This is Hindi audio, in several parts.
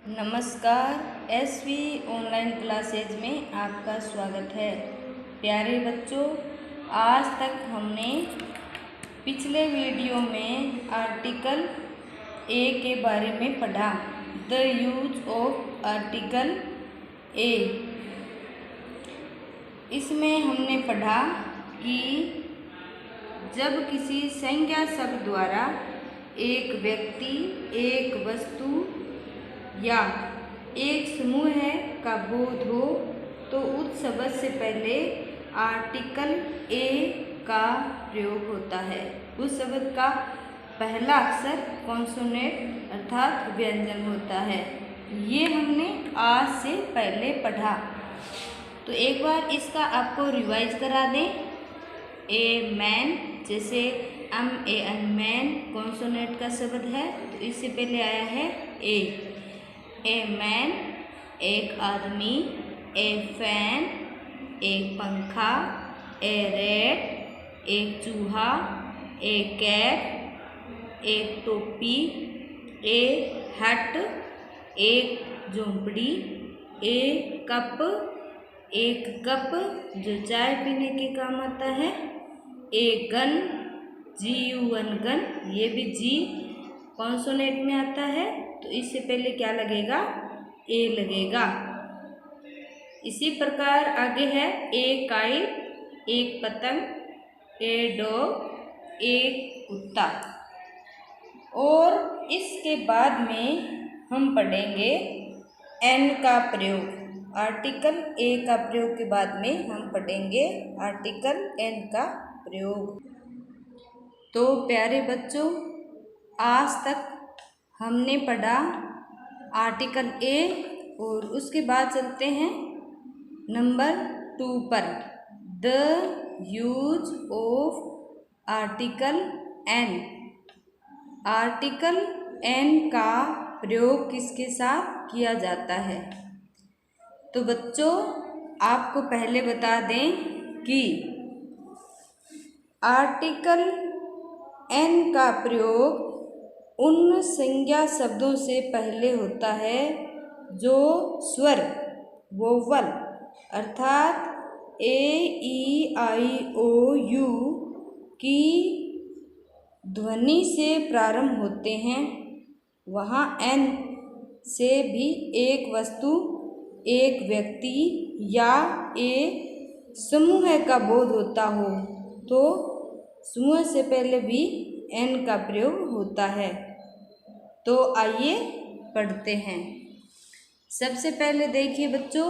नमस्कार। एसवी ऑनलाइन क्लासेज में आपका स्वागत है। प्यारे बच्चों, आज तक हमने पिछले वीडियो में आर्टिकल ए के बारे में पढ़ा। The use of article a. इसमें हमने पढ़ा कि जब किसी संज्ञा शब्द द्वारा एक व्यक्ति, एक वस्तु या एक समूह का बोध हो तो उस शब्द से पहले आर्टिकल ए का प्रयोग होता है। उस शब्द का पहला अक्षर कॉन्सोनेंट अर्थात व्यंजन होता है। ये हमने आज से पहले पढ़ा, तो एक बार इसका आपको रिवाइज करा दें। ए मैन, जैसे MAN मैन कॉन्सोनेंट का शब्द है, तो इससे पहले आया है ए मैन एक आदमी, ए फैन एक पंखा, ए रैट एक चूहा, ए कैट एक टोपी, ए हट एक झोंपड़ी, ए कप एक कप जो चाय पीने के काम आता है, ए गन GUN गन, ये भी जी कॉन्सोनेंट में आता है, तो इससे पहले क्या लगेगा? ए लगेगा। इसी प्रकार आगे है ए काइट एक पतंग, ए डॉग एक कुत्ता। और इसके बाद में हम पढ़ेंगे एन का प्रयोग। आर्टिकल ए का प्रयोग के बाद में हम पढ़ेंगे आर्टिकल एन का प्रयोग। तो प्यारे बच्चों, आज तक हमने पढ़ा आर्टिकल ए और उसके बाद चलते हैं नंबर 2 पर। The use of article an. Article an का प्रयोग किसके साथ किया जाता है? तो बच्चों, आपको पहले बता दें कि आर्टिकल एन का प्रयोग उन संज्ञा शब्दों से पहले होता है जो स्वर वोवल अर्थात AEIOU की ध्वनि से प्रारंभ होते हैं। वहाँ एन से भी एक वस्तु, एक व्यक्ति या एक समूह का बोध होता हो तो समूह से पहले भी एन का प्रयोग होता है। तो आइए पढ़ते हैं। सबसे पहले देखिए बच्चों,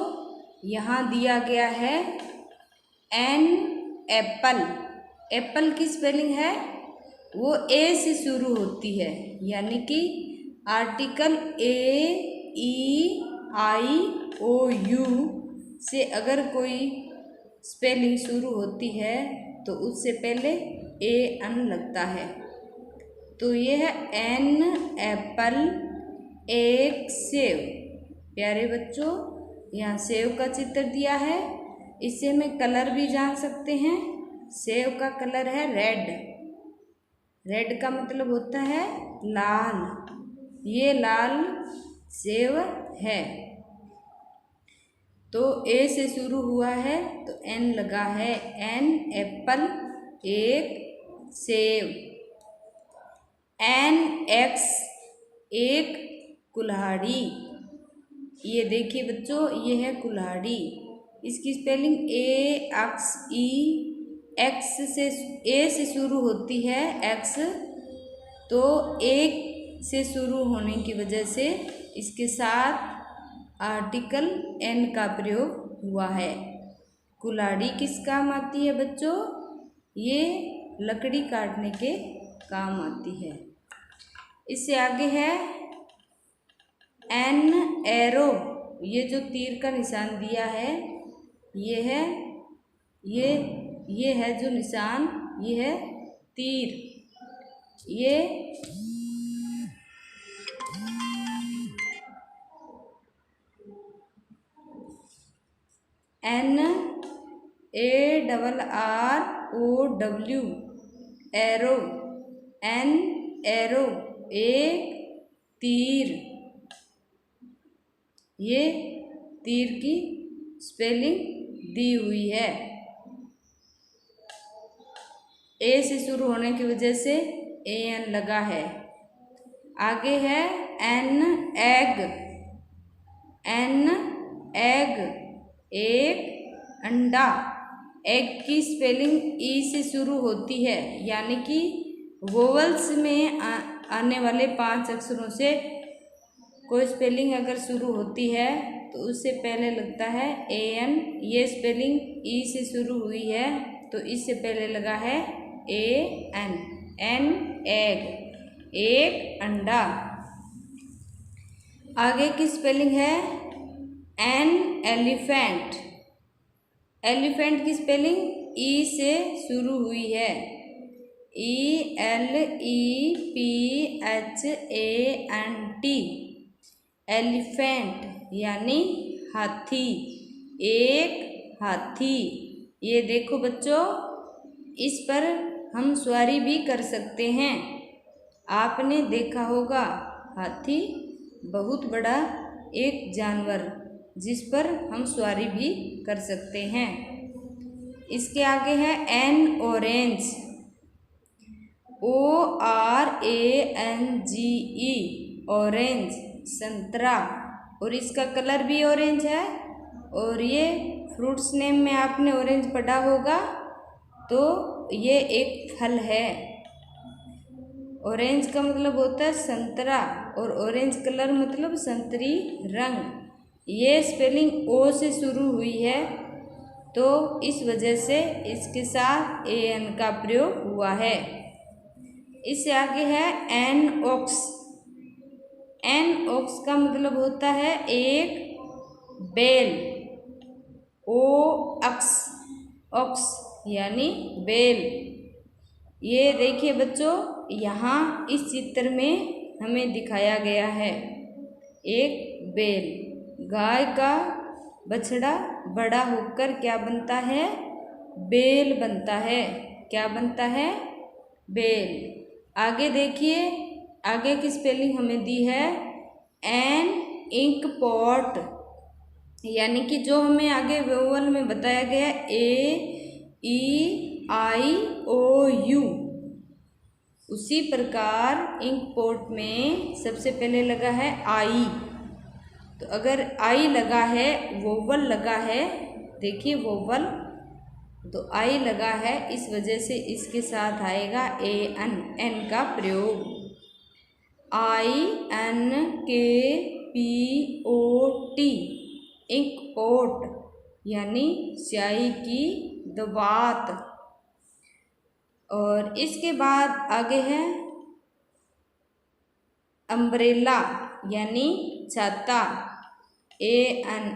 यहाँ दिया गया है एन एप्पल। एप्पल की स्पेलिंग है वो ए से शुरू होती है, यानी कि आर्टिकल AEIOU से अगर कोई स्पेलिंग शुरू होती है तो उससे पहले AN लगता है। तो ये है एन एप्पल एक सेव। प्यारे बच्चों, यहाँ सेव का चित्र दिया है, इससे में कलर भी जान सकते हैं। सेव का कलर है रेड। रेड का मतलब होता है लाल। ये लाल सेव है। तो ए से शुरू हुआ है तो एन लगा है। एन एप्पल एक सेव। एन एक्स एक कुल्हाड़ी। ये देखिए बच्चों, ये है कुल्हाड़ी। इसकी स्पेलिंग AXE से ए से शुरू होती है एक्स, तो एक से शुरू होने की वजह से इसके साथ आर्टिकल एन का प्रयोग हुआ है। कुल्हाड़ी किस काम आती है बच्चों? ये लकड़ी काटने के काम आती है। इससे आगे है एन एरो। ये जो तीर का निशान दिया है, ये है ये है जो निशान, ये है तीर। ये NARROW एरो। एन एरो एक तीर। ये तीर की स्पेलिंग दी हुई है। ए से शुरू होने की वजह से AN लगा है। आगे है N एग। N एग, एक अंडा। एग की स्पेलिंग E से शुरू होती है, यानी कि वोवल्स में आने वाले 5 अक्षरों से कोई स्पेलिंग अगर शुरू होती है तो उससे पहले लगता है AN। ये स्पेलिंग E से शुरू हुई है तो इससे पहले लगा है AN। N एग, एक अंडा। आगे की स्पेलिंग है N एलिफेंट। एलिफेंट की स्पेलिंग E से शुरू हुई है, ELEPHANT। एलिफेंट यानी हाथी, एक हाथी। ये देखो बच्चों, इस पर हम सवारी भी कर सकते हैं। आपने देखा होगा हाथी बहुत बड़ा एक जानवर जिस पर हम सवारी भी कर सकते हैं। इसके आगे है N ऑरेंज, ORANGE, ऑरेंज, संतरा। और इसका कलर भी ऑरेंज है। और ये फ्रूट्स नेम में आपने ऑरेंज पढ़ा होगा, तो ये एक फल है। ऑरेंज का मतलब होता है संतरा और ऑरेंज कलर मतलब संतरी रंग। ये स्पेलिंग O से शुरू हुई है तो इस वजह से इसके साथ AN का प्रयोग हुआ है। इससे आगे है N ऑक्स। N ऑक्स का मतलब होता है एक बैल, OX, ऑक्स यानी बैल। ये देखिए बच्चों, यहाँ इस चित्र में हमें दिखाया गया है एक बैल। गाय का बछड़ा बड़ा होकर क्या बनता है? बैल बनता है। क्या बनता है? बैल। आगे देखिए, आगे की स्पेलिंग हमें दी है N इंक पॉट, यानी कि जो हमें आगे वोवल में बताया गया AEIOU, उसी प्रकार इंक पॉट में सबसे पहले लगा है I। तो अगर I लगा है, वोवल लगा है, देखिए वोवल, तो I लगा है, इस वजह से इसके साथ आएगा AN, N का प्रयोग। INKPOT, इंक पोट यानी स्याही की दवात। और इसके बाद आगे है अम्ब्रेला यानी छाता, ANNUMBRELLA,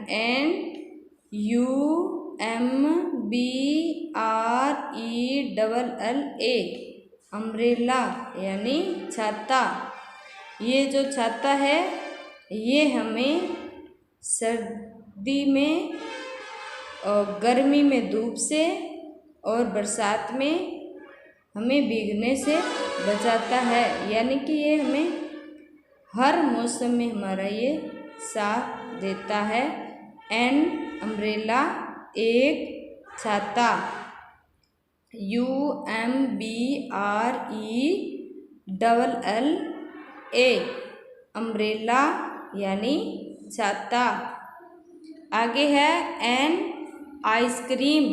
अम्ब्रेला यानी छाता। ये जो छाता है ये हमें सर्दी में और गर्मी में धूप से और बरसात में हमें भीगने से बचाता है, यानी कि ये हमें हर मौसम में हमारा ये साथ देता है। N अम्ब्रेला, एक छाता, UMBRELLA, अम्ब्रेला यानी छाता। आगे है N आइसक्रीम,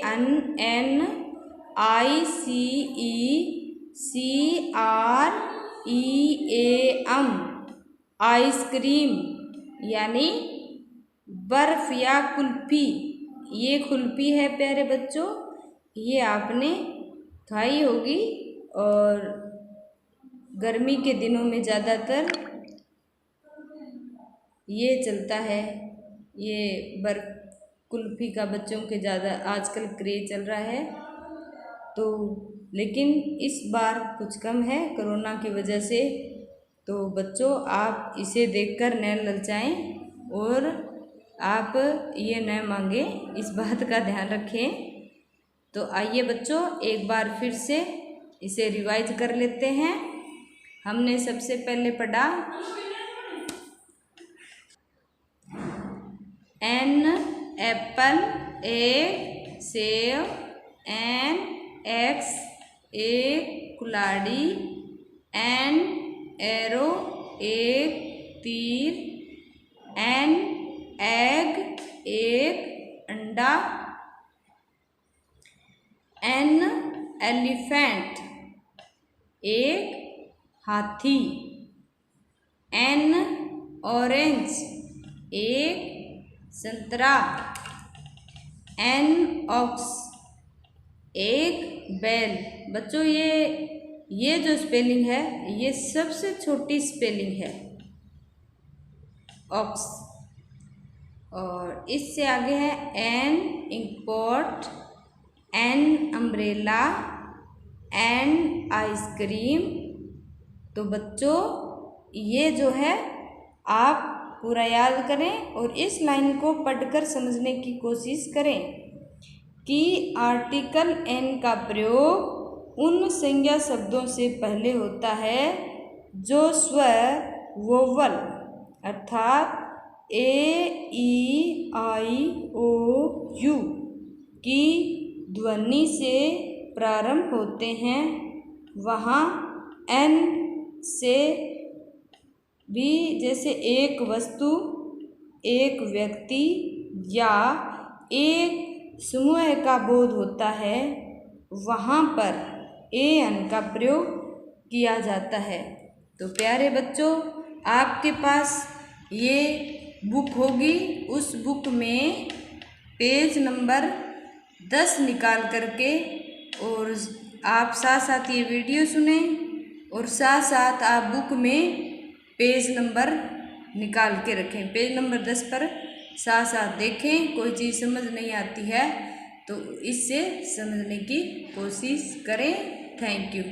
ANNICECREAM, आइसक्रीम यानी बर्फ या कुल्फी। ये कुल्फी है प्यारे बच्चों, ये आपने खाई होगी और गर्मी के दिनों में ज़्यादातर ये चलता है। ये बर्फ कुल्फी का बच्चों के ज़्यादा आजकल क्रेज चल रहा है। तो लेकिन इस बार कुछ कम है कोरोना की वजह से। तो बच्चों आप इसे देखकर न ललचाएं और आप ये न मांगे, इस बात का ध्यान रखें। तो आइए बच्चों एक बार फिर से इसे रिवाइज कर लेते हैं। हमने सबसे पहले पढ़ा एन एप्पल, ए सेब, एन एक्स एक कुल्हाड़ी, एन एरो एक तीर, एन एग एक अंडा, एन एलिफेंट एक हाथी, एन ऑरेंज एक संतरा, एन ऑक्स एक बैल। बच्चों ये जो स्पेलिंग है ये सबसे छोटी स्पेलिंग है ऑक्स। और इससे आगे है an inkpot, an umbrella, an ice cream. तो बच्चों ये जो है आप पूरा याद करें और इस लाइन को पढ़कर समझने की कोशिश करें कि आर्टिकल एन का प्रयोग उन संज्ञा शब्दों से पहले होता है जो स्वर वोवल अर्थात ए ई आई ओ यू की ध्वनि से प्रारंभ होते हैं। वहाँ एन से भी जैसे एक वस्तु, एक व्यक्ति या एक समूह का बोध होता है, वहाँ पर ए एन का प्रयोग किया जाता है। तो प्यारे बच्चों, आपके पास ये बुक होगी, उस बुक में पेज नंबर 10 निकाल करके और आप साथ साथ ये वीडियो सुने और साथ साथ आप बुक में पेज नंबर निकाल के रखें। पेज नंबर 10 पर साथ साथ देखें। कोई चीज़ समझ नहीं आती है तो इससे समझने की कोशिश करें। Thank you.